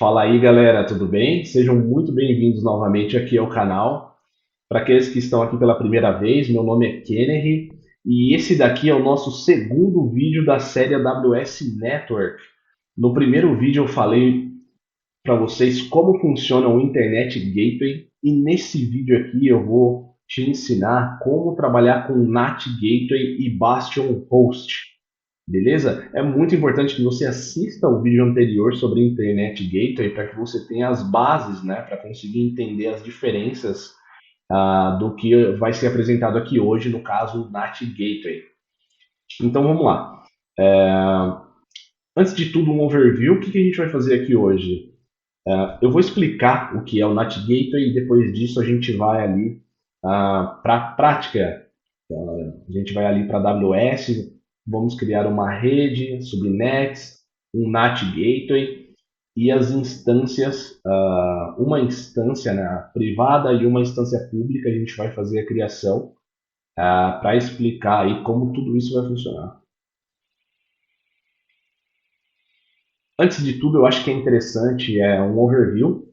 Fala aí, galera, tudo bem? Sejam muito bem-vindos novamente aqui ao canal. Para aqueles que estão aqui pela primeira vez, meu nome é Kennedy e esse daqui é o nosso segundo vídeo da série AWS Network. No primeiro vídeo eu falei para vocês como funciona o Internet Gateway e nesse vídeo aqui eu vou te ensinar como trabalhar com NAT Gateway e Bastion Host. Beleza? É muito importante que você assista o vídeo anterior sobre Internet Gateway para que você tenha as bases, né, para conseguir entender as diferenças do que vai ser apresentado aqui hoje, no caso, NAT Gateway. Então vamos lá. Antes de tudo, um overview. O que a gente vai fazer aqui hoje? Eu vou explicar o que é o NAT Gateway e depois disso a gente vai ali para a prática. A gente vai ali para a AWS, vamos criar uma rede, subnets, um NAT Gateway e as instâncias, uma instância, né, privada e uma instância pública, a gente vai fazer a criação para explicar aí como tudo isso vai funcionar. Antes de tudo, eu acho que é interessante um overview.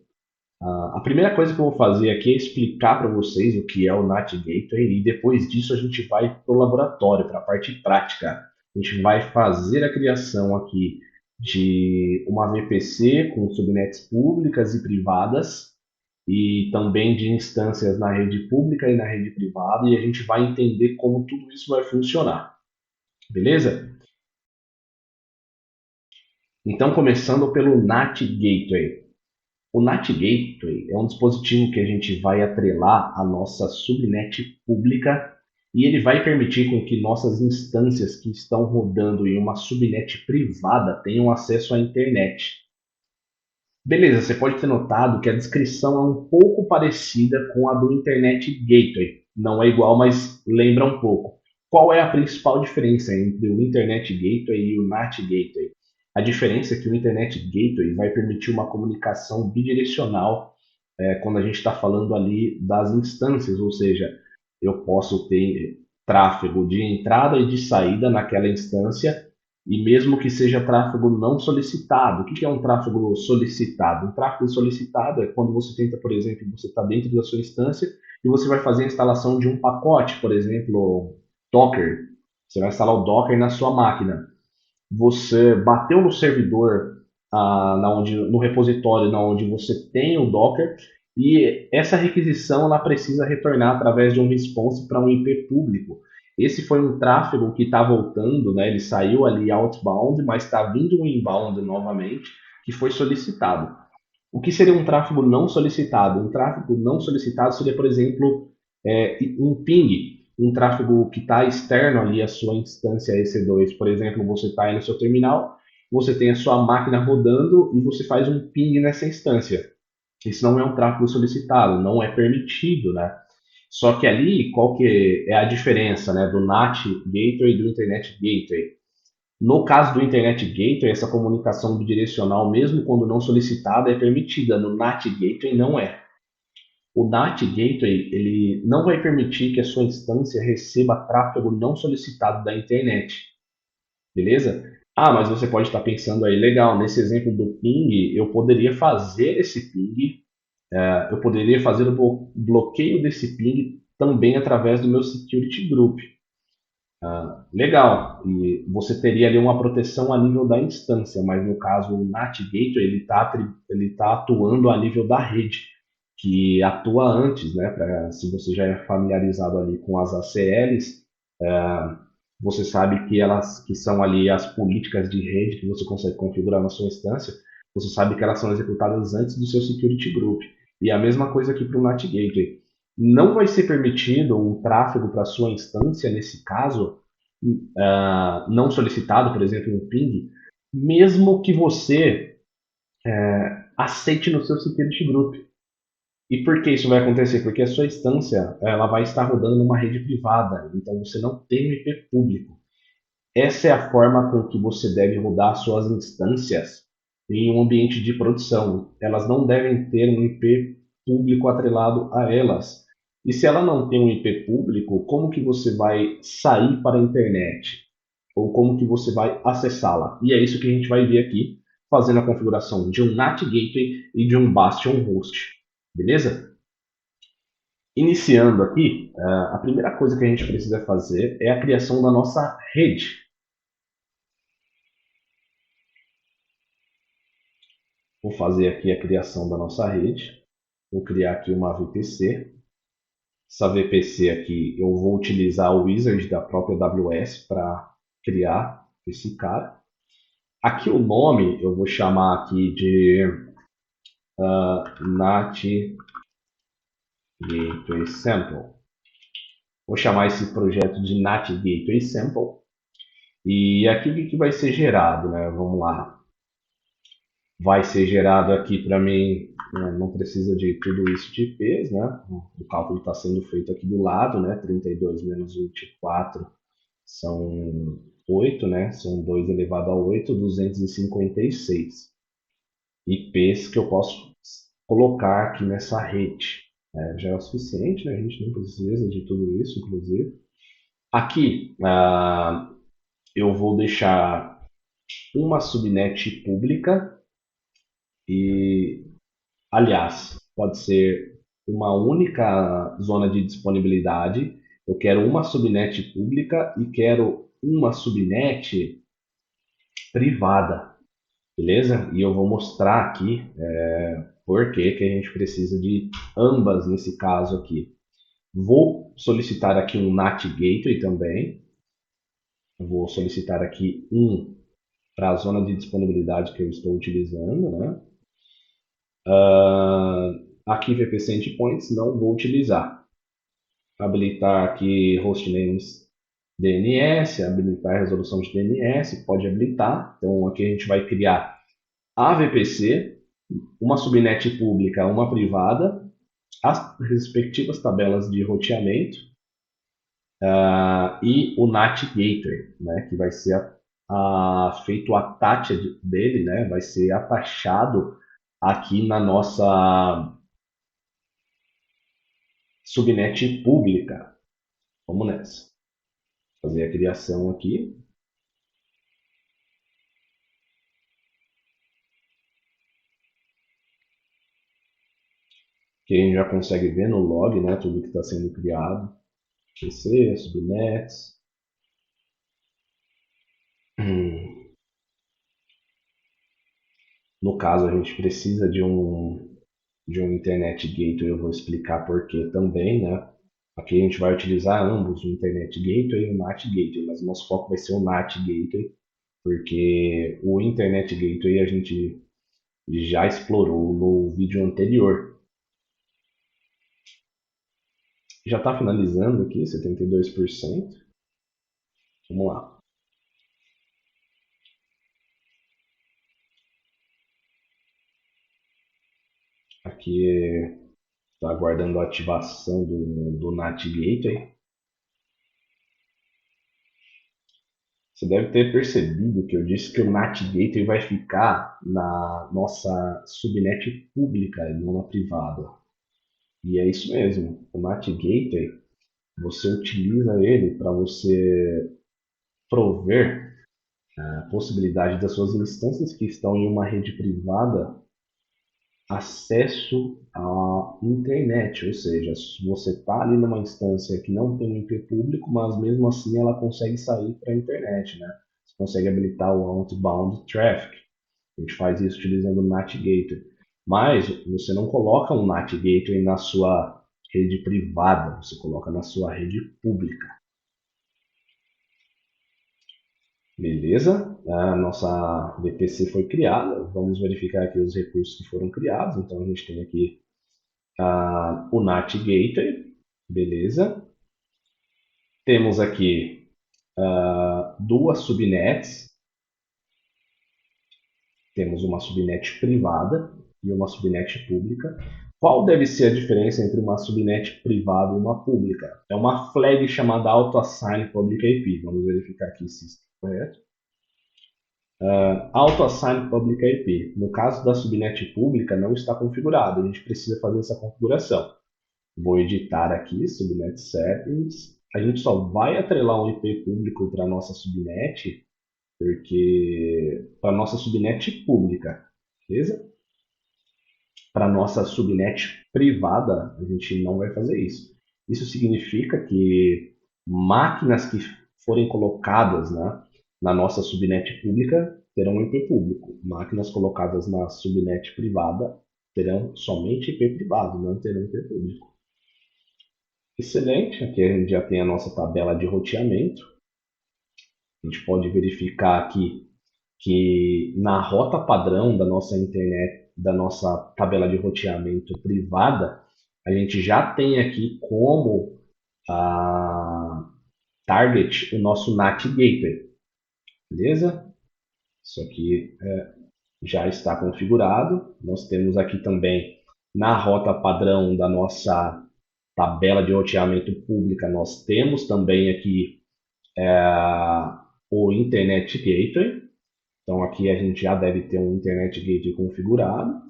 A primeira coisa que eu vou fazer aqui é explicar para vocês o que é o NAT Gateway e depois disso a gente vai para o laboratório, para a parte prática. A gente vai fazer a criação aqui de uma VPC com subnets públicas e privadas e também de instâncias na rede pública e na rede privada e a gente vai entender como tudo isso vai funcionar. Beleza? Então, começando pelo NAT Gateway. O NAT Gateway é um dispositivo que a gente vai atrelar à nossa subnet pública e ele vai permitir com que nossas instâncias que estão rodando em uma subnet privada tenham acesso à internet. Beleza, você pode ter notado que a descrição é um pouco parecida com a do Internet Gateway. Não é igual, mas lembra um pouco. Qual é a principal diferença entre o Internet Gateway e o NAT Gateway? A diferença é que o Internet Gateway vai permitir uma comunicação bidirecional quando a gente está falando ali das instâncias, ou seja, eu posso ter tráfego de entrada e de saída naquela instância, e mesmo que seja tráfego não solicitado. O que é um tráfego solicitado? Um tráfego solicitado é quando você tenta, por exemplo, você está dentro da sua instância e você vai fazer a instalação de um pacote, por exemplo, Docker. Você vai instalar o Docker na sua máquina. Você bateu no servidor, no repositório na onde você tem o Docker, e essa requisição ela precisa retornar através de um response para um IP público. Esse foi um tráfego que está voltando, né? Ele saiu ali outbound, mas está vindo um inbound novamente, que foi solicitado. O que seria um tráfego não solicitado? Um tráfego não solicitado seria, por exemplo, um ping, um tráfego que está externo ali à sua instância EC2. Por exemplo, você está aí no seu terminal, você tem a sua máquina rodando e você faz um ping nessa instância. Isso não é um tráfego solicitado, não é permitido, né? Só que ali, qual que é a diferença, né, do NAT Gateway e do Internet Gateway? No caso do Internet Gateway, essa comunicação bidirecional, mesmo quando não solicitada, é permitida. No NAT Gateway, não é. O NAT Gateway ele não vai permitir que a sua instância receba tráfego não solicitado da internet, beleza? Ah, mas você pode estar pensando aí, legal, nesse exemplo do ping, eu poderia fazer esse ping, eu poderia fazer o bloqueio desse ping também através do meu security group. Legal, e você teria ali uma proteção a nível da instância, mas no caso o NAT Gateway ele tá atuando a nível da rede, que atua antes, né? Se você já é familiarizado ali com as ACLs, você sabe que elas que são ali as políticas de rede que você consegue configurar na sua instância, você sabe que elas são executadas antes do seu security group. E a mesma coisa aqui para o NAT Gateway. Não vai ser permitido um tráfego para sua instância, nesse caso, não solicitado, por exemplo, um ping, mesmo que você aceite no seu security group. E por que isso vai acontecer? Porque a sua instância ela vai estar rodando numa rede privada, então você não tem um IP público. Essa é a forma com que você deve rodar suas instâncias em um ambiente de produção. Elas não devem ter um IP público atrelado a elas. E se ela não tem um IP público, como que você vai sair para a internet? Ou como que você vai acessá-la? E é isso que a gente vai ver aqui. fazendo a configuração de um NAT Gateway e de um Bastion Host, beleza? Iniciando aqui, a primeira coisa que a gente precisa fazer é a criação da nossa rede. Vou fazer aqui a criação da nossa rede. Vou criar aqui uma VPC. Essa VPC aqui eu vou utilizar o wizard da própria AWS para criar esse cara. Aqui o nome eu vou chamar aqui de NAT Gateway Sample. Vou chamar esse projeto de NAT Gateway Sample. E aqui o que vai ser gerado, né? Vamos lá. Vai ser gerado aqui para mim, não precisa de tudo isso de IPs, né? O cálculo está sendo feito aqui do lado, né? 32 menos 24 são 8, né? São 2 elevado a 8, 256 IPs que eu posso colocar aqui nessa rede. Já é o suficiente, né? A gente não precisa de tudo isso, inclusive. Aqui eu vou deixar uma subnet pública e, aliás, pode ser uma única zona de disponibilidade. Eu quero uma subnet pública e quero uma subnet privada, beleza? E eu vou mostrar aqui por que a gente precisa de ambas nesse caso aqui. Vou solicitar aqui um NAT Gateway também. Eu vou solicitar aqui um para a zona de disponibilidade que eu estou utilizando, né? Aqui VPC Endpoints não vou utilizar. Habilitar aqui hostnames DNS, habilitar a resolução de DNS, pode habilitar. Então aqui a gente vai criar a VPC, uma subnet pública, uma privada, as respectivas tabelas de roteamento e o NAT Gateway, né, que vai ser feito a taxa dele, né, vai ser atachado aqui na nossa subnet pública. Vamos nessa. Fazer a criação aqui. Que a gente já consegue ver no log, né, tudo que está sendo criado. PC, subnets. No caso, a gente precisa de um Internet Gateway, eu vou explicar por que também, né? Aqui a gente vai utilizar ambos, o Internet Gateway e o NAT Gateway, mas o nosso foco vai ser o NAT Gateway, porque o Internet Gateway a gente já explorou no vídeo anterior. Já está finalizando aqui, 72%. Vamos lá. Aqui está aguardando a ativação do NAT Gateway. Você deve ter percebido que eu disse que o NAT Gateway vai ficar na nossa subnet pública e não na privada. E é isso mesmo. O NAT Gateway, você utiliza ele para você prover a possibilidade das suas instâncias que estão em uma rede privada acesso à internet, ou seja, se você está ali numa instância que não tem um IP público, mas mesmo assim ela consegue sair para a internet, né? Você consegue habilitar o outbound traffic. A gente faz isso utilizando o NAT Gateway. Mas você não coloca um NAT Gateway na sua rede privada, você coloca na sua rede pública. Beleza? A nossa VPC foi criada. Vamos verificar aqui os recursos que foram criados. Então a gente tem aqui o NAT Gateway, beleza? Temos aqui duas subnets. Temos uma subnet privada e uma subnet pública. Qual deve ser a diferença entre uma subnet privada e uma pública? É uma flag chamada AutoAssign Public IP. Vamos verificar aqui se isso é correto. AutoAssign Public IP. No caso da subnet pública, não está configurado. A gente precisa fazer essa configuração. Vou editar aqui, subnet settings. A gente só vai atrelar um IP público para a nossa subnet porque para nossa subnet pública, beleza? Para nossa subnet privada, a gente não vai fazer isso. Isso significa que máquinas que forem colocadas, né, na nossa subnet pública terão um IP público. Máquinas colocadas na subnet privada terão somente IP privado, não terão IP público. Excelente, aqui a gente já tem a nossa tabela de roteamento. A gente pode verificar aqui que na rota padrão da nossa internet, da nossa tabela de roteamento privada, a gente já tem aqui como target o nosso NAT Gateway, beleza? Isso aqui já está configurado. Nós temos aqui também na rota padrão da nossa tabela de roteamento pública, nós temos também aqui o Internet Gateway. Então aqui a gente já deve ter um Internet Gateway configurado,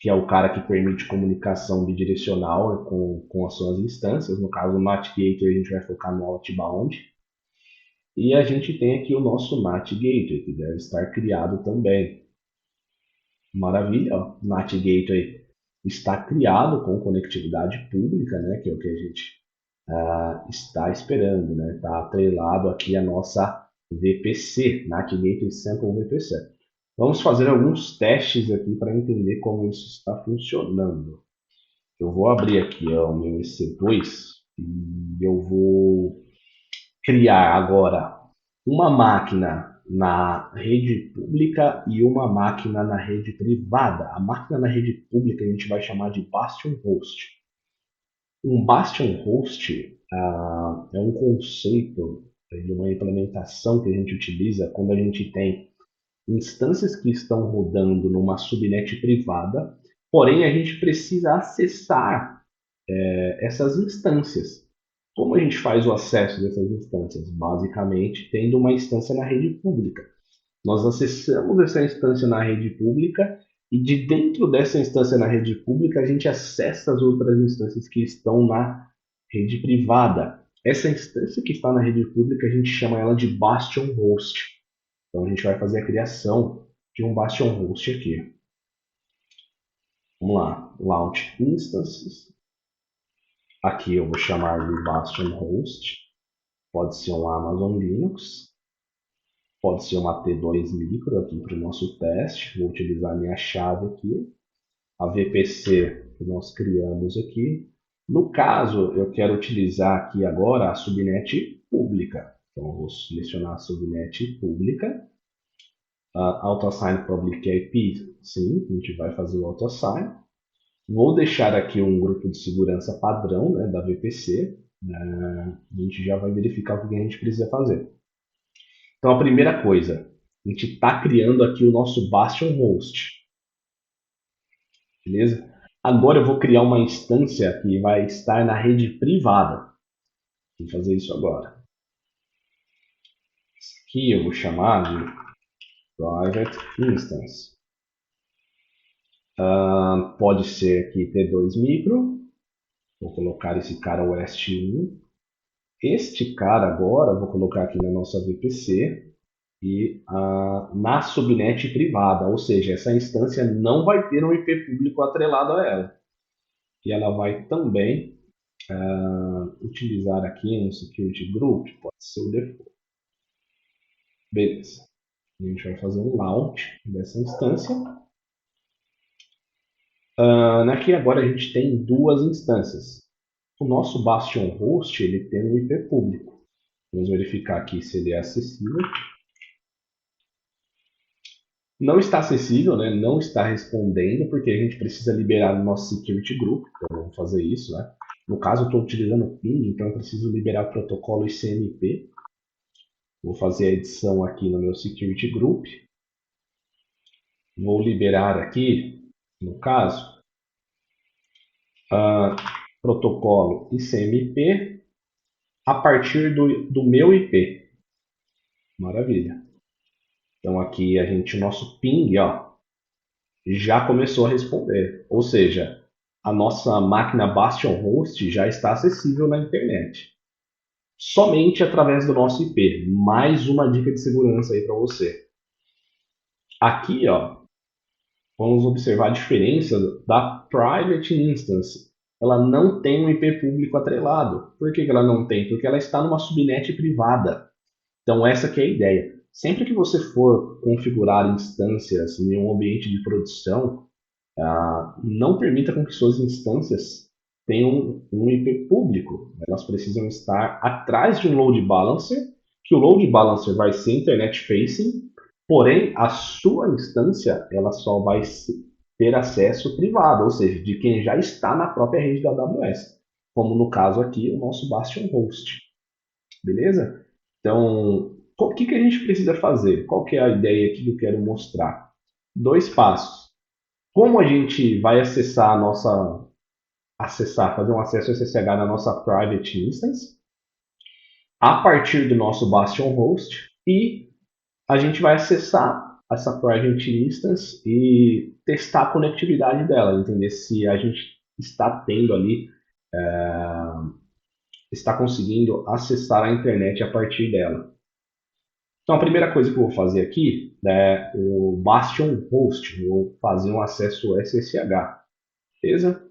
que é o cara que permite comunicação bidirecional com as suas instâncias. No caso, o NAT Gateway a gente vai focar no outbound. E a gente tem aqui o nosso NAT Gateway, que deve estar criado também. Maravilha, ó. NAT Gateway está criado com conectividade pública, né, que é o que a gente está esperando, né? Está atrelado aqui a nossa VPC, NAT Gateway Sample VPC. Vamos fazer alguns testes aqui para entender como isso está funcionando. Eu vou abrir aqui o meu EC2 e eu vou criar agora uma máquina na rede pública e uma máquina na rede privada. A máquina na rede pública a gente vai chamar de Bastion Host. Um Bastion Host é um conceito de uma implementação que a gente utiliza quando a gente tem instâncias que estão rodando numa subnet privada, porém a gente precisa acessar essas instâncias. Como a gente faz o acesso dessas instâncias? Basicamente, tendo uma instância na rede pública. Nós acessamos essa instância na rede pública e de dentro dessa instância na rede pública a gente acessa as outras instâncias que estão na rede privada. Essa instância que está na rede pública a gente chama ela de Bastion Host. Então a gente vai fazer a criação de um Bastion Host aqui. Vamos lá, Launch Instances. Aqui eu vou chamar de Bastion Host. Pode ser um Amazon Linux. Pode ser uma T2 Micro aqui para o nosso teste. Vou utilizar a minha chave aqui. A VPC que nós criamos aqui. No caso, eu quero utilizar aqui agora a subnet pública. Então, eu vou selecionar a subnet pública. Auto-assign public IP, sim, a gente vai fazer o auto-assign. Vou deixar aqui um grupo de segurança padrão, né, da VPC. A gente já vai verificar o que a gente precisa fazer. Então, a primeira coisa, a gente está criando aqui o nosso Bastion Host. Beleza? Agora eu vou criar uma instância que vai estar na rede privada. Vou fazer isso agora. Aqui eu vou chamar de Private Instance. Pode ser aqui T2 Micro. Vou colocar esse cara OST1. Este cara agora, vou colocar aqui na nossa VPC e na subnet privada, ou seja, essa instância não vai ter um IP público atrelado a ela. E ela vai também utilizar aqui no Security Group, pode ser o default. Beleza. A gente vai fazer um launch dessa instância. Aqui agora a gente tem duas instâncias. O nosso Bastion Host ele tem um IP público. Vamos verificar aqui se ele é acessível. Não está acessível, né? Não está respondendo, porque a gente precisa liberar o nosso Security Group. Então vamos fazer isso, né? No caso, eu estou utilizando o PIN, então eu preciso liberar o protocolo ICMP. Vou fazer a edição aqui no meu Security Group. Vou liberar aqui, no caso, protocolo ICMP a partir do meu IP. Maravilha. Então aqui o nosso ping, ó, já começou a responder. Ou seja, a nossa máquina Bastion Host já está acessível na internet. somente através do nosso IP. Mais uma dica de segurança aí para você. Aqui, ó, vamos observar a diferença da Private Instance. Ela não tem um IP público atrelado. Por que ela não tem? Porque ela está numa subnet privada. Então essa que é a ideia. Sempre que você for configurar instâncias em um ambiente de produção, não permita com que suas instâncias tenham um IP público. Elas precisam estar atrás de um load balancer, que o load balancer vai ser internet facing, porém a sua instância ela só vai ter acesso privado, ou seja, de quem já está na própria rede da AWS, como no caso aqui o nosso Bastion Host. Beleza? Então, o que a gente precisa fazer? Qual que é a ideia aqui que eu quero mostrar? 2 passos. Como a gente vai fazer um acesso SSH na nossa private instance, a partir do nosso Bastion host, e a gente vai acessar essa private instance e testar a conectividade dela, entender se a gente está tendo ali, está conseguindo acessar a internet a partir dela. Então, a primeira coisa que eu vou fazer aqui é o Bastion Host, vou fazer um acesso SSH, beleza?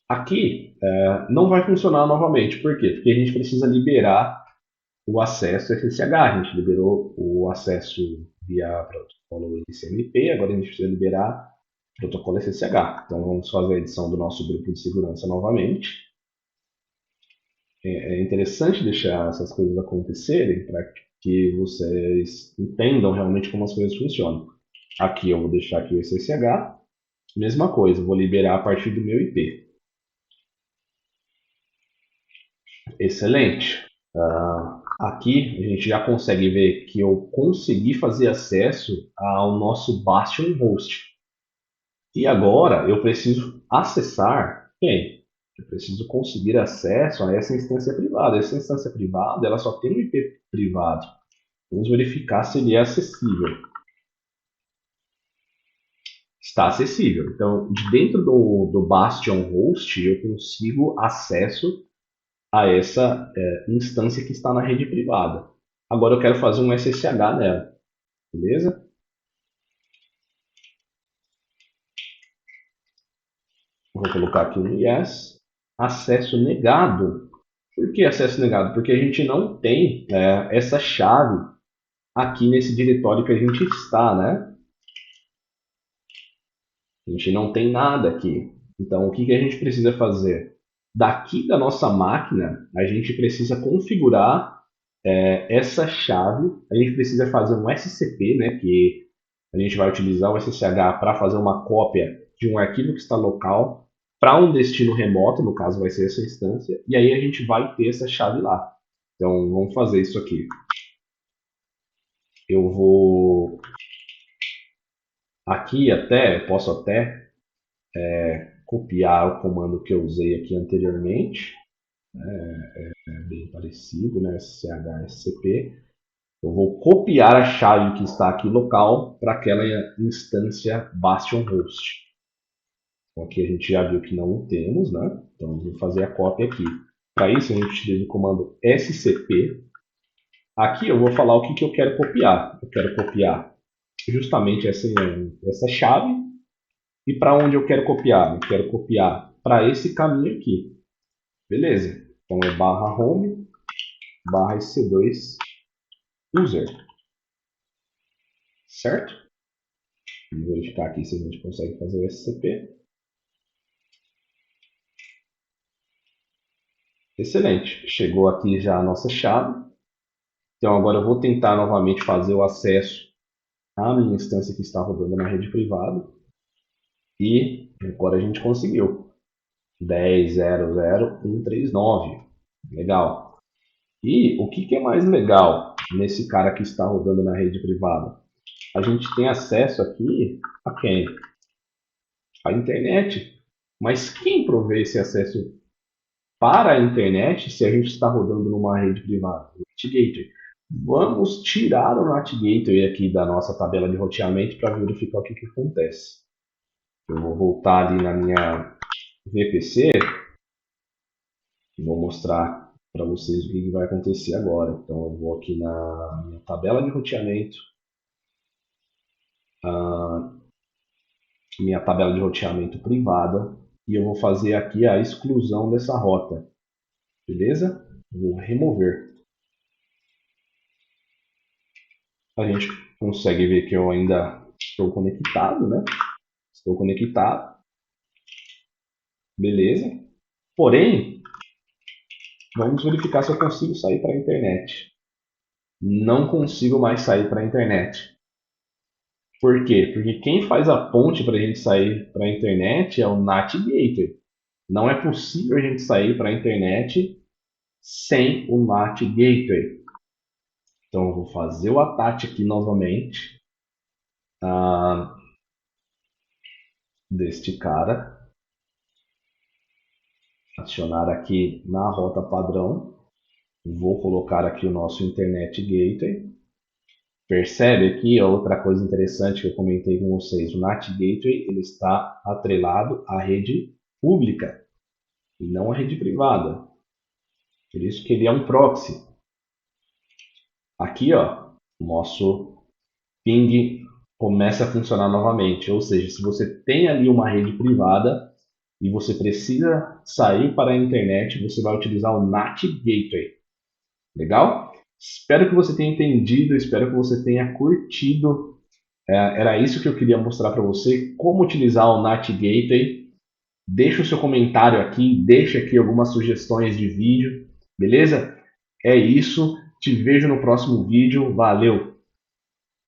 Aqui não vai funcionar novamente, por quê? Porque a gente precisa liberar o acesso SSH, a gente liberou o acesso via protocolo ICMP, agora a gente precisa liberar o protocolo SSH. Então vamos fazer a edição do nosso grupo de segurança novamente. É interessante deixar essas coisas acontecerem para que vocês entendam realmente como as coisas funcionam. Aqui eu vou deixar aqui o SSH, mesma coisa, vou liberar a partir do meu IP. Excelente. Aqui a gente já consegue ver que eu consegui fazer acesso ao nosso Bastion Host. E agora eu preciso acessar quem? Eu preciso conseguir acesso a essa instância privada. Essa instância privada ela só tem um IP privado. Vamos verificar se ele é acessível. Está acessível. Então, de dentro do Bastion Host, eu consigo acesso a essa instância que está na rede privada. Agora eu quero fazer um SSH nela, beleza? Vou colocar aqui um yes. Acesso negado. Por que acesso negado? Porque a gente não tem essa chave aqui nesse diretório que a gente está, né? A gente não tem nada aqui. Então, o que a gente precisa fazer? Daqui da nossa máquina, a gente precisa configurar essa chave. A gente precisa fazer um SCP, né? Que a gente vai utilizar o SSH para fazer uma cópia de um arquivo que está local para um destino remoto, no caso vai ser essa instância, e aí a gente vai ter essa chave lá. Então, vamos fazer isso aqui. Eu vou aqui eu posso até copiar o comando que eu usei aqui anteriormente, é bem parecido, né? SCP. Eu vou copiar a chave que está aqui local para aquela instância Bastion Host. Então, aqui a gente já viu que não temos, né? Então vou fazer a cópia aqui. Para isso a gente utiliza o comando scp. Aqui eu vou falar o que eu quero copiar. Eu quero copiar justamente essa chave. E para onde eu quero copiar? Eu quero copiar para esse caminho aqui. Beleza? Então é /home /ec2 user. Certo? Vamos verificar aqui se a gente consegue fazer o scp. Excelente. Chegou aqui já a nossa chave. Então agora eu vou tentar novamente fazer o acesso à minha instância que está rodando na rede privada. E agora a gente conseguiu. 10.0.0.139. Legal. E o que é mais legal nesse cara que está rodando na rede privada? A gente tem acesso aqui a quem? A internet. Mas quem provê esse acesso para a internet se a gente está rodando numa rede privada? O NAT Gateway. Vamos tirar o NAT Gateway aqui da nossa tabela de roteamento para verificar o que acontece. Eu vou voltar ali na minha VPC Vou mostrar para vocês o que vai acontecer agora. Então eu vou aqui na minha tabela de roteamento, minha tabela de roteamento privada, e eu vou fazer aqui a exclusão dessa rota, beleza? Vou remover. A gente consegue ver que eu ainda estou conectado, né? Estou conectado, beleza? Porém, vamos verificar se eu consigo sair para a internet. Não consigo mais sair para a internet. Por quê? Porque quem faz a ponte para a gente sair para a internet é o NAT Gateway. Não é possível a gente sair para a internet sem o NAT Gateway. Então eu vou fazer o ataque aqui novamente deste cara. Adicionar aqui na rota padrão. Vou colocar aqui o nosso Internet Gateway. Percebe aqui outra coisa interessante que eu comentei com vocês. O NAT Gateway ele está atrelado à rede pública e não à rede privada. Por isso que ele é um proxy. Aqui, ó, o nosso ping começa a funcionar novamente. Ou seja, se você tem ali uma rede privada e você precisa sair para a internet, você vai utilizar o NAT Gateway. Legal? Espero que você tenha entendido, espero que você tenha curtido. Era isso que eu queria mostrar para você, como utilizar o NAT Gateway. Deixa o seu comentário aqui, deixa aqui algumas sugestões de vídeo, beleza? É isso, te vejo no próximo vídeo, valeu!